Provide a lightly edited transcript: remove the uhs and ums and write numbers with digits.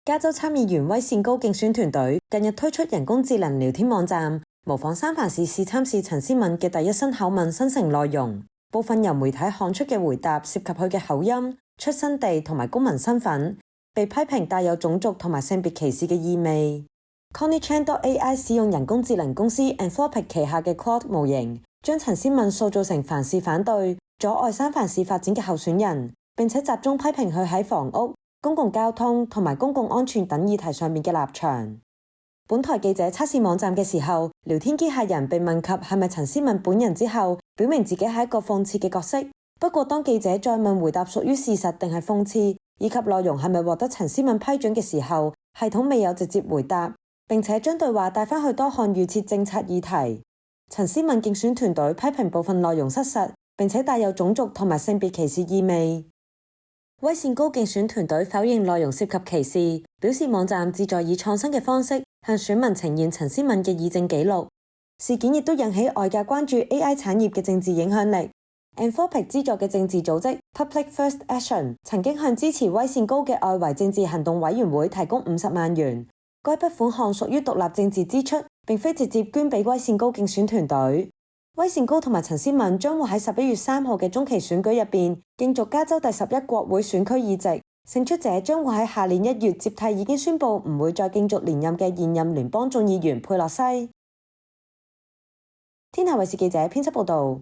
加州參議員威善高競選團隊近日推出人工智能聊天網站，模仿三藩市市參事陳思敏嘅第一身口吻生成內容。部分由媒體看出嘅回答涉及佢嘅口音、出生地同埋公民身份，被批評帶有種族同埋性別歧視嘅意味。ConnieChan.AI 使用人工智能公司 Anthropic 旗下嘅 Claude 模型，將陳思敏塑造成凡事反對、阻礙三藩市發展嘅候選人，並且集中批評佢喺房屋、公共交通同埋公共安全等議題上面嘅立場。本台記者測試網站嘅時候，聊天機械人被問及係咪陳思敏本人之後，表明自己係一個諷刺嘅角色。不過當記者再問回答屬於事實定係諷刺，以及內容係咪獲得陳思敏批准嘅時候，系統未有直接回答，並且將對話帶返去多項預設政策議題。陳思敏競選團隊批評部分內容失實，並且帶有種族同埋性別歧視意味。威善高競選團隊否認內容涉及歧視，表示網站旨在以創新嘅方式向選民呈現陳思敏嘅議政記錄。事件亦都引起外界關注 AI 產業嘅政治影響力。Anthropic 資助嘅政治組織 Public First Action 曾經向支持威善高嘅外圍政治行動委員會提供50萬元，該筆款項屬於獨立政治支出，並非直接捐俾威善高競選團隊。威善高同埋陳思敏將會喺11月3號嘅中期選舉入邊競逐加州第11國會選區議席，勝出者將會喺下年1月接替已經宣布唔會再競逐連任嘅現任聯邦眾議員佩洛西。天下衛視記者編輯報道。